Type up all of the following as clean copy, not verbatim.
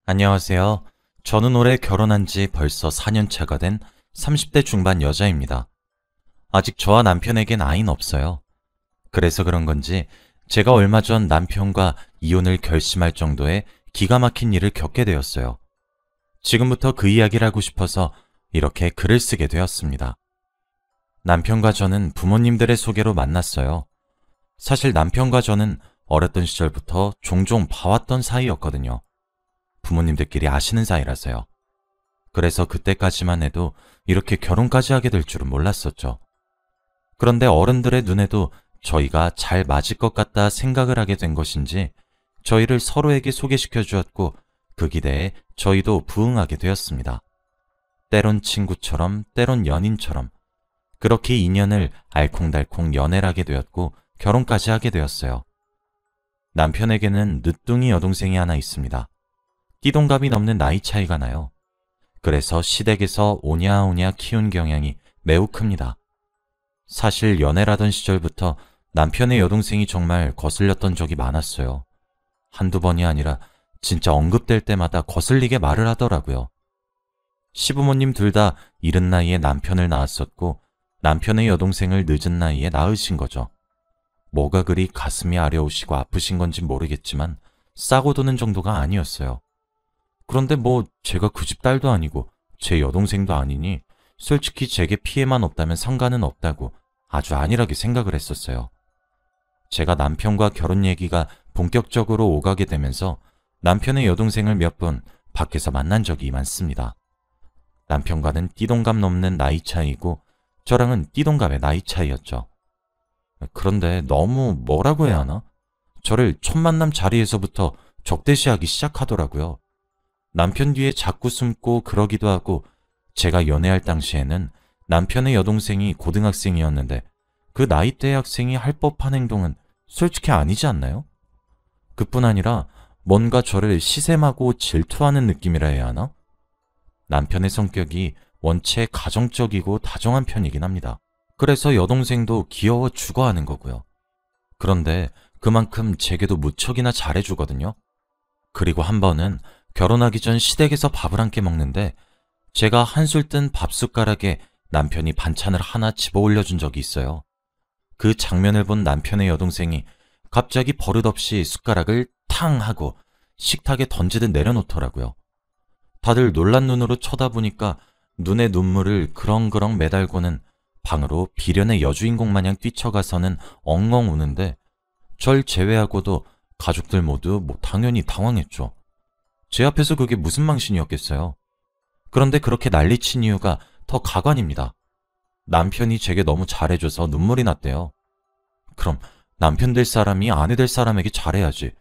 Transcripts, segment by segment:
안녕하세요. 저는 올해 결혼한 지 벌써 4년 차가 된 30대 중반 여자입니다. 아직 저와 남편에겐 아이는 없어요. 그래서 그런 건지 제가 얼마 전 남편과 이혼을 결심할 정도의 기가 막힌 일을 겪게 되었어요. 지금부터 그 이야기를 하고 싶어서 이렇게 글을 쓰게 되었습니다. 남편과 저는 부모님들의 소개로 만났어요. 사실 남편과 저는 어렸던 시절부터 종종 봐왔던 사이였거든요. 부모님들끼리 아시는 사이라서요. 그래서 그때까지만 해도 이렇게 결혼까지 하게 될 줄은 몰랐었죠. 그런데 어른들의 눈에도 저희가 잘 맞을 것 같다 생각을 하게 된 것인지 저희를 서로에게 소개시켜 주었고 그 기대에 저희도 부응하게 되었습니다. 때론 친구처럼 때론 연인처럼 그렇게 인연을 알콩달콩 연애하게 되었고 결혼까지 하게 되었어요. 남편에게는 늦둥이 여동생이 하나 있습니다. 띠동갑이 넘는 나이 차이가 나요. 그래서 시댁에서 오냐오냐 키운 경향이 매우 큽니다. 사실 연애라던 시절부터 남편의 여동생이 정말 거슬렸던 적이 많았어요. 한두 번이 아니라 진짜 언급될 때마다 거슬리게 말을 하더라고요. 시부모님 둘 다 이른 나이에 남편을 낳았었고 남편의 여동생을 늦은 나이에 낳으신 거죠. 뭐가 그리 가슴이 아려우시고 아프신 건지 모르겠지만 싸고 도는 정도가 아니었어요. 그런데 제가 그 집 딸도 아니고 제 여동생도 아니니 솔직히 제게 피해만 없다면 상관은 없다고 아주 안일하게 생각을 했었어요. 제가 남편과 결혼 얘기가 본격적으로 오가게 되면서 남편의 여동생을 몇 번 밖에서 만난 적이 많습니다. 남편과는 띠동갑 넘는 나이 차이고 저랑은 띠동갑의 나이 차이였죠. 그런데 너무 뭐라고 해야 하나? 저를 첫 만남 자리에서부터 적대시하기 시작하더라고요. 남편 뒤에 자꾸 숨고 그러기도 하고 제가 연애할 당시에는 남편의 여동생이 고등학생이었는데 그 나이대의 학생이 할 법한 행동은 솔직히 아니지 않나요? 그뿐 아니라 뭔가 저를 시샘하고 질투하는 느낌이라 해야 하나? 남편의 성격이 원체 가정적이고 다정한 편이긴 합니다. 그래서 여동생도 귀여워 죽어하는 거고요. 그런데 그만큼 제게도 무척이나 잘해주거든요. 그리고 한 번은 결혼하기 전 시댁에서 밥을 함께 먹는데 제가 한술 뜬 밥숟가락에 남편이 반찬을 하나 집어 올려준 적이 있어요. 그 장면을 본 남편의 여동생이 갑자기 버릇없이 숟가락을 탕 하고 식탁에 던지듯 내려놓더라고요. 다들 놀란 눈으로 쳐다보니까 눈에 눈물을 그렁그렁 매달고는 방으로 비련의 여주인공 마냥 뛰쳐가서는 엉엉 우는데 절 제외하고도 가족들 모두 당연히 당황했죠. 제 앞에서 그게 무슨 망신이었겠어요. 그런데 그렇게 난리친 이유가 더 가관입니다. 남편이 제게 너무 잘해줘서 눈물이 났대요. 그럼 남편 될 사람이 아내 될 사람에게 잘해야지.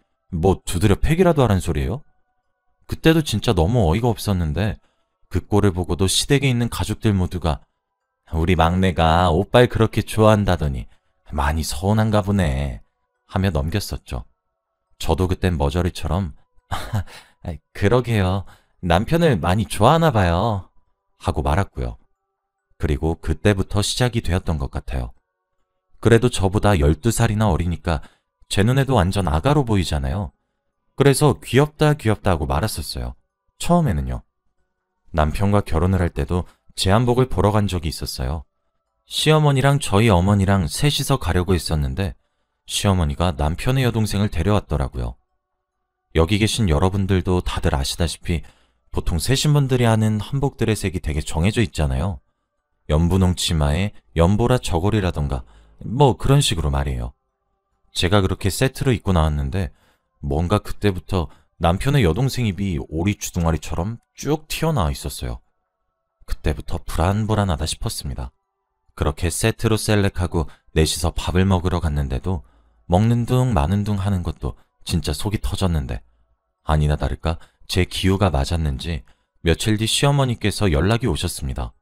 두드려 패기라도 하란 소리예요? 그때도 진짜 너무 어이가 없었는데 그 꼴을 보고도 시댁에 있는 가족들 모두가 우리 막내가 오빠를 그렇게 좋아한다더니 많이 서운한가 보네 하며 넘겼었죠. 저도 그땐 머저리처럼 그러게요. 남편을 많이 좋아하나 봐요. 하고 말았고요. 그리고 그때부터 시작이 되었던 것 같아요. 그래도 저보다 12살이나 어리니까 제 눈에도 완전 아가로 보이잖아요. 그래서 귀엽다 하고 말았었어요. 처음에는요. 남편과 결혼을 할 때도 제 한복을 보러 간 적이 있었어요. 시어머니랑 저희 어머니랑 셋이서 가려고 했었는데 시어머니가 남편의 여동생을 데려왔더라고요. 여기 계신 여러분들도 다들 아시다시피 보통 세신분들이 하는 한복들의 색이 되게 정해져 있잖아요. 연분홍 치마에 연보라 저고리라던가 그런 식으로 말이에요. 제가 그렇게 세트로 입고 나왔는데 뭔가 그때부터 남편의 여동생 입이 오리 주둥아리처럼 쭉 튀어나와 있었어요. 그때부터 불안불안하다 싶었습니다. 그렇게 세트로 셀렉하고 넷이서 밥을 먹으러 갔는데도 먹는 둥 마는 둥 하는 것도 진짜 속이 터졌는데 아니나 다를까 제 기후가 맞았는지 며칠 뒤 시어머니께서 연락이 오셨습니다.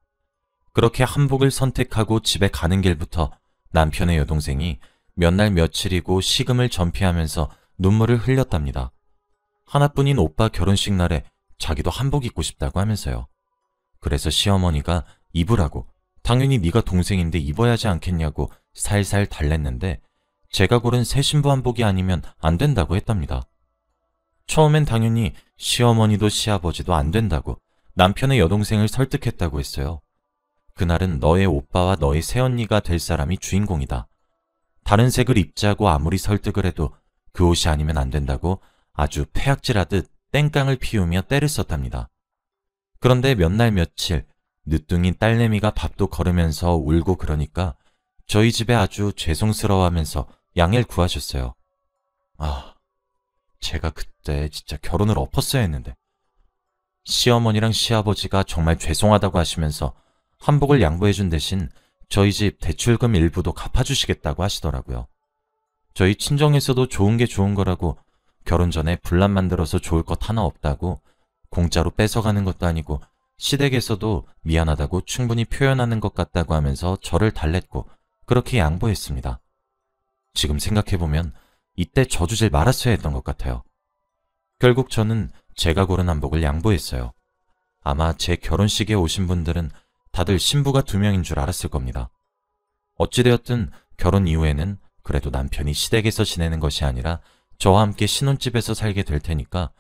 그렇게 한복을 선택하고 집에 가는 길부터 남편의 여동생이 몇 날 며칠이고 식음을 전폐하면서 눈물을 흘렸답니다. 하나뿐인 오빠 결혼식 날에 자기도 한복 입고 싶다고 하면서요. 그래서 시어머니가 입으라고 당연히 네가 동생인데 입어야 하지 않겠냐고 살살 달랬는데 제가 고른 새 신부 한복이 아니면 안 된다고 했답니다. 처음엔 당연히 시어머니도 시아버지도 안 된다고 남편의 여동생을 설득했다고 했어요. 그날은 너의 오빠와 너의 새언니가 될 사람이 주인공이다. 다른 색을 입자고 아무리 설득을 해도 그 옷이 아니면 안 된다고 아주 패악질하듯 땡깡을 피우며 때를 썼답니다. 그런데 몇 날 며칠 늦둥이 딸내미가 밥도 거르면서 울고 그러니까 저희 집에 아주 죄송스러워하면서 양해를 구하셨어요. 아, 제가 그때 진짜 결혼을 엎었어야 했는데. 시어머니랑 시아버지가 정말 죄송하다고 하시면서 한복을 양보해준 대신 저희 집 대출금 일부도 갚아주시겠다고 하시더라고요. 저희 친정에서도 좋은 게 좋은 거라고 결혼 전에 분란 만들어서 좋을 것 하나 없다고 공짜로 뺏어가는 것도 아니고 시댁에서도 미안하다고 충분히 표현하는 것 같다고 하면서 저를 달랬고 그렇게 양보했습니다. 지금 생각해보면 이때 저주질 말았어야 했던 것 같아요. 결국 저는 제가 고른 한복을 양보했어요. 아마 제 결혼식에 오신 분들은 다들 신부가 2명인 줄 알았을 겁니다. 어찌되었든 결혼 이후에는 그래도 남편이 시댁에서 지내는 것이 아니라 저와 함께 신혼집에서 살게 될 테니까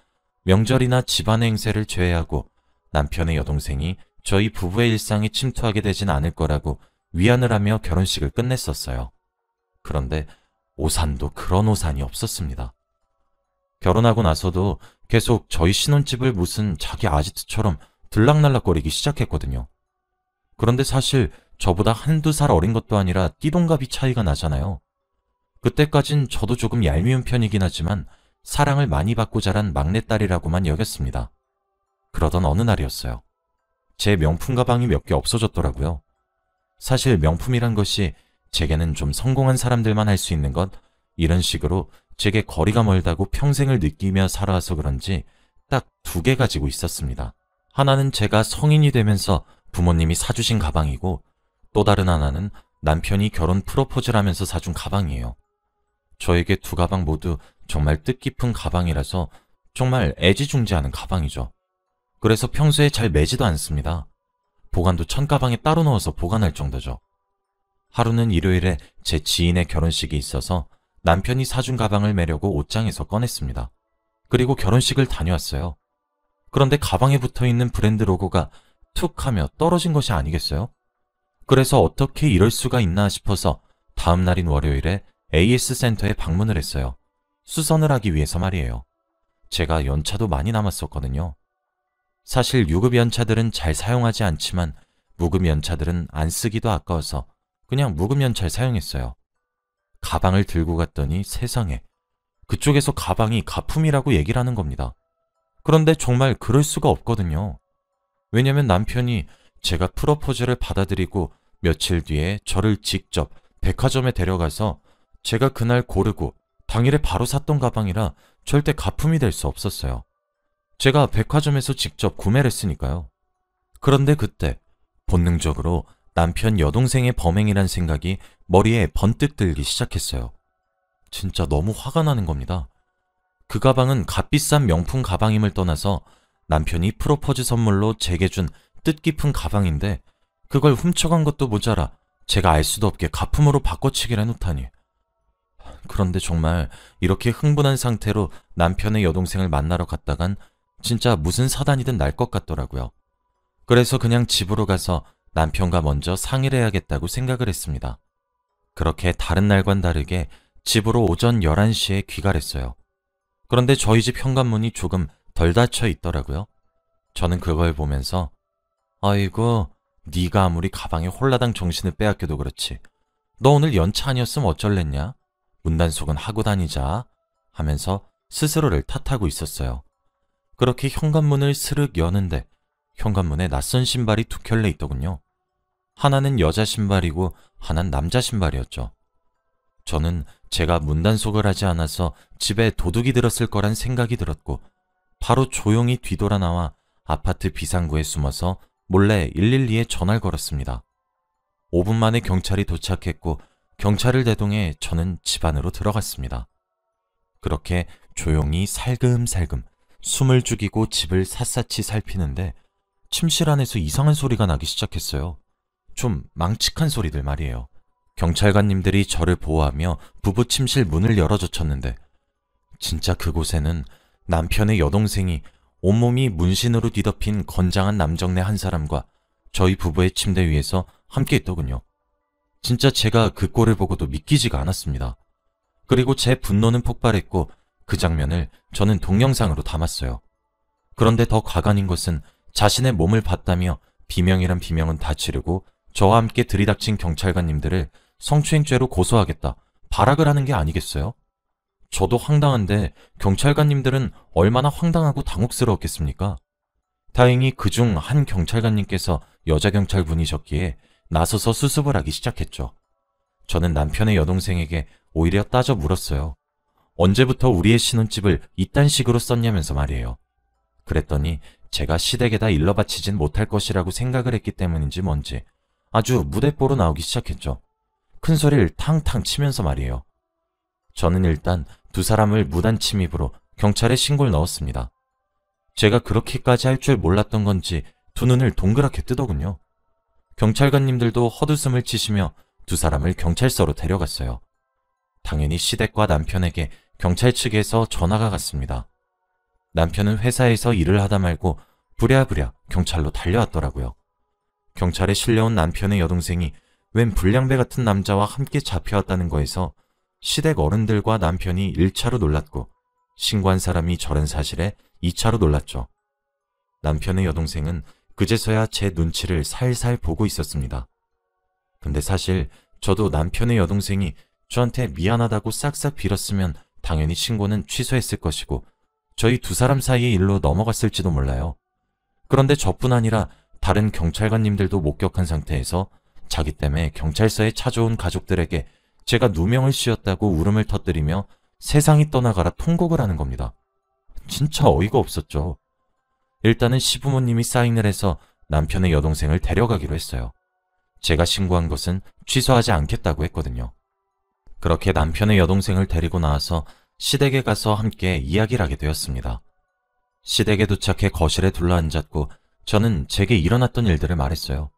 명절이나 집안의 행세를 제외하고 남편의 여동생이 저희 부부의 일상에 침투하게 되진 않을 거라고 위안을 하며 결혼식을 끝냈었어요. 그런데 오산도 그런 오산이 없었습니다. 결혼하고 나서도 계속 저희 신혼집을 무슨 자기 아지트처럼 들락날락거리기 시작했거든요. 그런데 사실 저보다 1~2살 어린 것도 아니라 띠동갑이 차이가 나잖아요. 그때까진 저도 조금 얄미운 편이긴 하지만 사랑을 많이 받고 자란 막내딸이라고만 여겼습니다. 그러던 어느 날이었어요. 제 명품 가방이 몇 개 없어졌더라고요. 사실 명품이란 것이 제게는 좀 성공한 사람들만 할 수 있는 것, 이런 식으로 제게 거리가 멀다고 평생을 느끼며 살아와서 그런지 딱 2개 가지고 있었습니다. 하나는 제가 성인이 되면서 부모님이 사주신 가방이고 또 다른 하나는 남편이 결혼 프로포즈를 하면서 사준 가방이에요. 저에게 2 가방 모두 정말 뜻깊은 가방이라서 정말 애지중지하는 가방이죠. 그래서 평소에 잘 매지도 않습니다. 보관도 천가방에 따로 넣어서 보관할 정도죠. 하루는 일요일에 제 지인의 결혼식이 있어서 남편이 사준 가방을 매려고 옷장에서 꺼냈습니다. 그리고 결혼식을 다녀왔어요. 그런데 가방에 붙어있는 브랜드 로고가 툭 하며 떨어진 것이 아니겠어요? 그래서 어떻게 이럴 수가 있나 싶어서 다음 날인 월요일에 AS 센터에 방문을 했어요. 수선을 하기 위해서 말이에요. 제가 연차도 많이 남았었거든요. 사실 유급 연차들은 잘 사용하지 않지만 무급 연차들은 안 쓰기도 아까워서 그냥 무급 연차를 사용했어요. 가방을 들고 갔더니 세상에, 그쪽에서 가방이 가품이라고 얘기를 하는 겁니다. 그런데 정말 그럴 수가 없거든요. 왜냐면 남편이 제가 프로포즈를 받아들이고 며칠 뒤에 저를 직접 백화점에 데려가서 제가 그날 고르고 당일에 바로 샀던 가방이라 절대 가품이 될 수 없었어요. 제가 백화점에서 직접 구매를 했으니까요. 그런데 그때 본능적으로 남편 여동생의 범행이란 생각이 머리에 번뜩 들기 시작했어요. 진짜 너무 화가 나는 겁니다. 그 가방은 값비싼 명품 가방임을 떠나서 남편이 프로포즈 선물로 제게 준 뜻깊은 가방인데 그걸 훔쳐간 것도 모자라 제가 알 수도 없게 가품으로 바꿔치기를 해놓다니. 그런데 정말 이렇게 흥분한 상태로 남편의 여동생을 만나러 갔다간 진짜 무슨 사단이든 날 것 같더라고요. 그래서 그냥 집으로 가서 남편과 먼저 상의를 해야겠다고 생각을 했습니다. 그렇게 다른 날과는 다르게 집으로 오전 11시에 귀가했어요. 그런데 저희 집 현관문이 조금 덜 닫혀 있더라고요. 저는 그걸 보면서 아이고, 네가 아무리 가방에 홀라당 정신을 빼앗겨도 그렇지. 너 오늘 연차 아니었으면 어쩔랬냐? 문단속은 하고 다니자 하면서 스스로를 탓하고 있었어요. 그렇게 현관문을 스르륵 여는데 현관문에 낯선 신발이 2켤레 있더군요. 하나는 여자 신발이고 하나는 남자 신발이었죠. 저는 제가 문단속을 하지 않아서 집에 도둑이 들었을 거란 생각이 들었고 바로 조용히 뒤돌아 나와 아파트 비상구에 숨어서 몰래 112에 전화를 걸었습니다. 5분 만에 경찰이 도착했고 경찰을 대동해 저는 집 안으로 들어갔습니다. 그렇게 조용히 살금살금 숨을 죽이고 집을 샅샅이 살피는데 침실 안에서 이상한 소리가 나기 시작했어요. 좀 망측한 소리들 말이에요. 경찰관님들이 저를 보호하며 부부 침실 문을 열어젖혔는데 진짜 그곳에는 남편의 여동생이 온몸이 문신으로 뒤덮인 건장한 남정네 한 사람과 저희 부부의 침대 위에서 함께 있더군요. 진짜 제가 그 꼴을 보고도 믿기지가 않았습니다. 그리고 제 분노는 폭발했고 그 장면을 저는 동영상으로 담았어요. 그런데 더 가관인 것은 자신의 몸을 봤다며 비명이란 비명은 다 지르고 저와 함께 들이닥친 경찰관님들을 성추행죄로 고소하겠다 발악을 하는 게 아니겠어요? 저도 황당한데 경찰관님들은 얼마나 황당하고 당혹스러웠겠습니까? 다행히 그중 한 경찰관님께서 여자 경찰분이셨기에 나서서 수습을 하기 시작했죠. 저는 남편의 여동생에게 오히려 따져 물었어요. 언제부터 우리의 신혼집을 이딴 식으로 썼냐면서 말이에요. 그랬더니 제가 시댁에다 일러 바치진 못할 것이라고 생각을 했기 때문인지 뭔지 아주 무대뽀로 나오기 시작했죠. 큰 소리를 탕탕 치면서 말이에요. 저는 일단 두 사람을 무단 침입으로 경찰에 신고를 넣었습니다. 제가 그렇게까지 할 줄 몰랐던 건지 두 눈을 동그랗게 뜨더군요. 경찰관님들도 헛웃음을 치시며 두 사람을 경찰서로 데려갔어요. 당연히 시댁과 남편에게 경찰 측에서 전화가 갔습니다. 남편은 회사에서 일을 하다 말고 부랴부랴 경찰로 달려왔더라고요. 경찰에 실려온 남편의 여동생이 웬 불량배 같은 남자와 함께 잡혀왔다는 거에서 시댁 어른들과 남편이 1차로 놀랐고 신고한 사람이 저런 사실에 2차로 놀랐죠. 남편의 여동생은 그제서야 제 눈치를 살살 보고 있었습니다. 근데 사실 저도 남편의 여동생이 저한테 미안하다고 싹싹 빌었으면 당연히 신고는 취소했을 것이고 저희 두 사람 사이의 일로 넘어갔을지도 몰라요. 그런데 저뿐 아니라 다른 경찰관님들도 목격한 상태에서 자기 때문에 경찰서에 찾아온 가족들에게 제가 누명을 씌웠다고 울음을 터뜨리며 세상이 떠나가라 통곡을 하는 겁니다. 진짜 어이가 없었죠. 일단은 시부모님이 사인을 해서 남편의 여동생을 데려가기로 했어요. 제가 신고한 것은 취소하지 않겠다고 했거든요. 그렇게 남편의 여동생을 데리고 나와서 시댁에 가서 함께 이야기를 하게 되었습니다. 시댁에 도착해 거실에 둘러앉았고 저는 제게 일어났던 일들을 말했어요.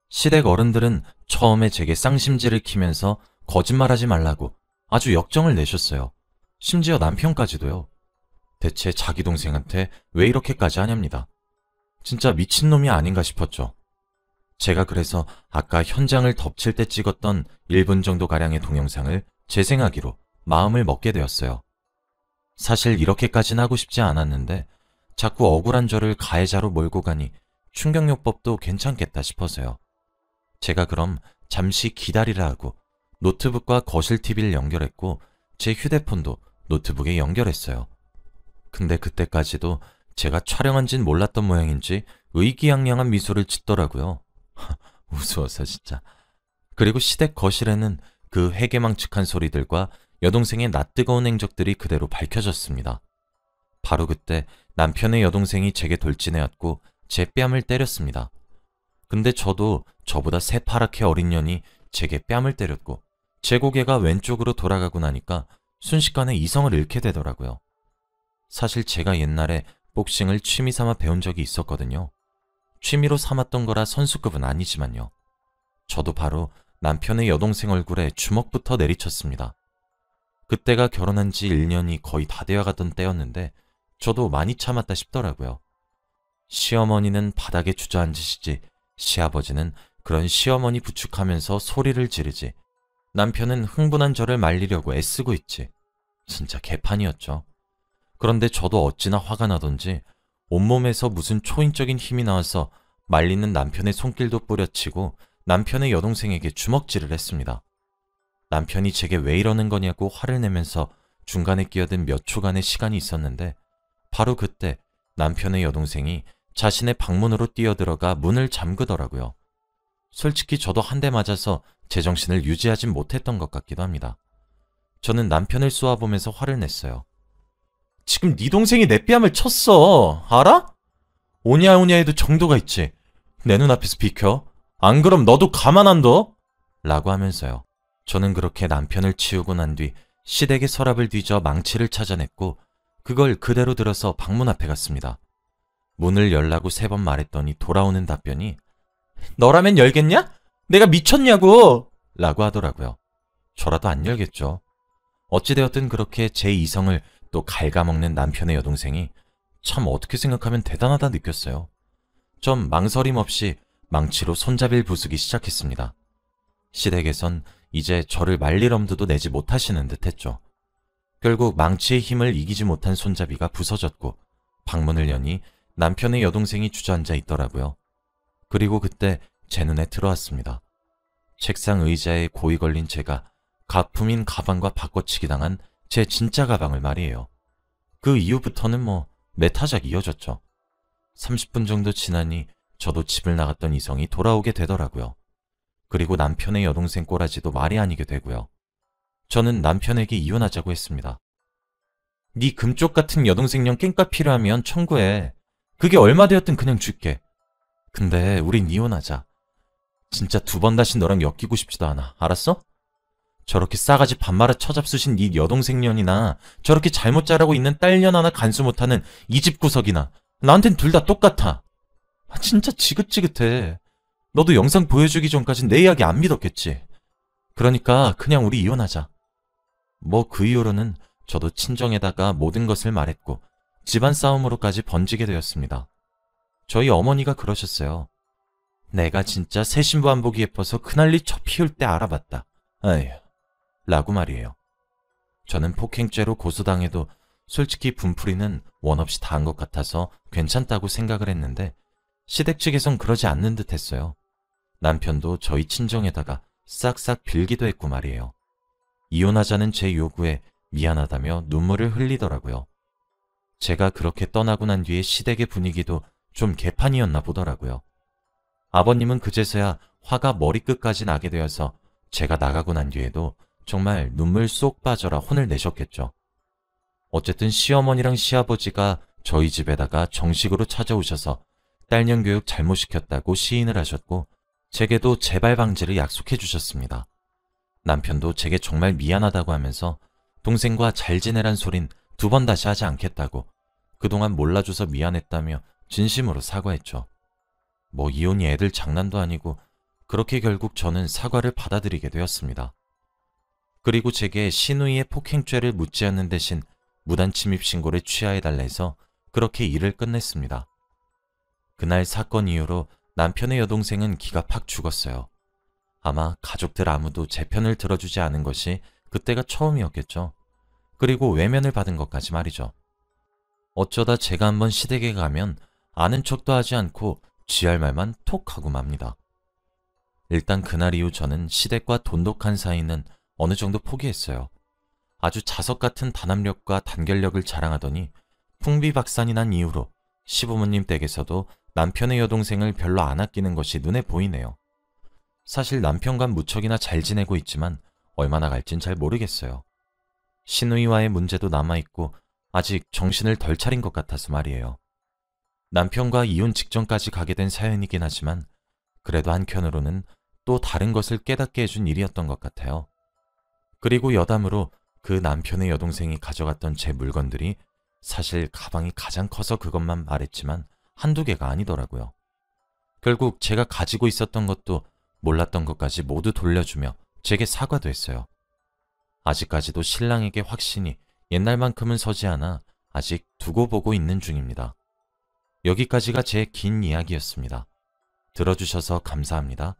시댁 어른들은 처음에 제게 쌍심지를 키면서 거짓말하지 말라고 아주 역정을 내셨어요. 심지어 남편까지도요. 대체 자기 동생한테 왜 이렇게까지 하냐입니다. 진짜 미친놈이 아닌가 싶었죠. 제가 그래서 아까 현장을 덮칠 때 찍었던 1분 정도가량의 동영상을 재생하기로 마음을 먹게 되었어요. 사실 이렇게까지는 하고 싶지 않았는데 자꾸 억울한 저를 가해자로 몰고 가니 충격요법도 괜찮겠다 싶어서요. 제가 그럼 잠시 기다리라 하고 노트북과 거실 TV를 연결했고 제 휴대폰도 노트북에 연결했어요. 근데 그때까지도 제가 촬영한진 몰랐던 모양인지 의기양양한 미소를 짓더라고요. 우스워서 진짜. 그리고 시댁 거실에는 그 회개망측한 소리들과 여동생의 낯뜨거운 행적들이 그대로 밝혀졌습니다. 바로 그때 남편의 여동생이 제게 돌진해왔고 제 뺨을 때렸습니다. 근데 저도 저보다 새파랗게 어린 년이 제게 뺨을 때렸고 제 고개가 왼쪽으로 돌아가고 나니까 순식간에 이성을 잃게 되더라고요. 사실 제가 옛날에 복싱을 취미 삼아 배운 적이 있었거든요. 취미로 삼았던 거라 선수급은 아니지만요. 저도 바로 남편의 여동생 얼굴에 주먹부터 내리쳤습니다. 그때가 결혼한 지 1년이 거의 다 되어가던 때였는데 저도 많이 참았다 싶더라고요. 시어머니는 바닥에 주저앉으시지 시아버지는 그런 시어머니 부축하면서 소리를 지르지 남편은 흥분한 저를 말리려고 애쓰고 있지. 진짜 개판이었죠. 그런데 저도 어찌나 화가 나던지 온몸에서 무슨 초인적인 힘이 나와서 말리는 남편의 손길도 뿌려치고 남편의 여동생에게 주먹질을 했습니다. 남편이 제게 왜 이러는 거냐고 화를 내면서 중간에 끼어든 몇 초간의 시간이 있었는데 바로 그때 남편의 여동생이 자신의 방문으로 뛰어들어가 문을 잠그더라고요. 솔직히 저도 한 대 맞아서 제정신을 유지하진 못했던 것 같기도 합니다. 저는 남편을 쏘아보면서 화를 냈어요. 지금 네 동생이 내 뺨을 쳤어. 알아? 오냐 오냐 해도 정도가 있지. 내 눈앞에서 비켜. 안 그럼 너도 가만 안 둬? 라고 하면서요. 저는 그렇게 남편을 치우고 난 뒤 시댁의 서랍을 뒤져 망치를 찾아냈고 그걸 그대로 들어서 방문 앞에 갔습니다. 문을 열라고 3번 말했더니 돌아오는 답변이 너라면 열겠냐? 내가 미쳤냐고! 라고 하더라고요. 저라도 안 열겠죠. 어찌되었든 그렇게 제 이성을 또 갉아먹는 남편의 여동생이 참 어떻게 생각하면 대단하다 느꼈어요. 좀 망설임 없이 망치로 손잡이를 부수기 시작했습니다. 시댁에선 이제 저를 말릴 엄두도 내지 못하시는 듯 했죠. 결국 망치의 힘을 이기지 못한 손잡이가 부서졌고 방문을 여니 남편의 여동생이 주저앉아 있더라고요. 그리고 그때 제 눈에 들어왔습니다. 책상 의자에 고이 걸린 제가 가품인 가방과 바꿔치기 당한 제 진짜 가방을 말이에요. 그 이후부터는 메타작 이어졌죠. 30분 정도 지나니 저도 집을 나갔던 이성이 돌아오게 되더라고요. 그리고 남편의 여동생 꼬라지도 말이 아니게 되고요. 저는 남편에게 이혼하자고 했습니다. 네 금쪽 같은 여동생용 깽값 필요하면 청구해. 그게 얼마 되었든 그냥 줄게. 근데 우린 이혼하자. 진짜 두 번 다시 너랑 엮이고 싶지도 않아. 알았어? 저렇게 싸가지 반말아 처잡수신 네 여동생년이나 저렇게 잘못 자라고 있는 딸년 하나 간수 못하는 이 집 구석이나 나한텐 둘 다 똑같아. 진짜 지긋지긋해. 너도 영상 보여주기 전까진 내 이야기 안 믿었겠지. 그러니까 그냥 우리 이혼하자. 그 이후로는 저도 친정에다가 모든 것을 말했고 집안 싸움으로까지 번지게 되었습니다. 저희 어머니가 그러셨어요. 내가 진짜 새 신부 안 보기 예뻐서 그날리 저 피울 때 알아봤다. 아휴, 라고 말이에요. 저는 폭행죄로 고소당해도 솔직히 분풀이는 원 없이 다 한 것 같아서 괜찮다고 생각을 했는데 시댁 측에선 그러지 않는 듯 했어요. 남편도 저희 친정에다가 싹싹 빌기도 했고 말이에요. 이혼하자는 제 요구에 미안하다며 눈물을 흘리더라고요. 제가 그렇게 떠나고 난 뒤에 시댁의 분위기도 좀 개판이었나 보더라고요. 아버님은 그제서야 화가 머리끝까지 나게 되어서 제가 나가고 난 뒤에도 정말 눈물 쏙 빠져라 혼을 내셨겠죠. 어쨌든 시어머니랑 시아버지가 저희 집에다가 정식으로 찾아오셔서 딸년 교육 잘못시켰다고 시인을 하셨고 제게도 재발 방지를 약속해 주셨습니다. 남편도 제게 정말 미안하다고 하면서 동생과 잘 지내란 소린 두 번 다시 하지 않겠다고 그동안 몰라줘서 미안했다며 진심으로 사과했죠. 이혼이 애들 장난도 아니고 그렇게 결국 저는 사과를 받아들이게 되었습니다. 그리고 제게 시누이의 폭행죄를 묻지 않는 대신 무단 침입 신고를 취하해달라 해서 그렇게 일을 끝냈습니다. 그날 사건 이후로 남편의 여동생은 기가 팍 죽었어요. 아마 가족들 아무도 제 편을 들어주지 않은 것이 그때가 처음이었겠죠. 그리고 외면을 받은 것까지 말이죠. 어쩌다 제가 한번 시댁에 가면 아는 척도 하지 않고 쥐할 말만 톡 하고 맙니다. 일단 그날 이후 저는 시댁과 돈독한 사이는 어느 정도 포기했어요. 아주 자석 같은 단합력과 단결력을 자랑하더니 풍비박산이 난 이후로 시부모님 댁에서도 남편의 여동생을 별로 안 아끼는 것이 눈에 보이네요. 사실 남편과 무척이나 잘 지내고 있지만 얼마나 갈진 잘 모르겠어요. 시누이와의 문제도 남아있고 아직 정신을 덜 차린 것 같아서 말이에요. 남편과 이혼 직전까지 가게 된 사연이긴 하지만 그래도 한켠으로는 또 다른 것을 깨닫게 해준 일이었던 것 같아요. 그리고 여담으로 그 남편의 여동생이 가져갔던 제 물건들이 사실 가방이 가장 커서 그것만 말했지만 한두 개가 아니더라고요. 결국 제가 가지고 있었던 것도 몰랐던 것까지 모두 돌려주며 제게 사과도 했어요. 아직까지도 신랑에게 확신이 옛날만큼은 서지 않아 아직 두고 보고 있는 중입니다. 여기까지가 제 긴 이야기였습니다. 들어주셔서 감사합니다.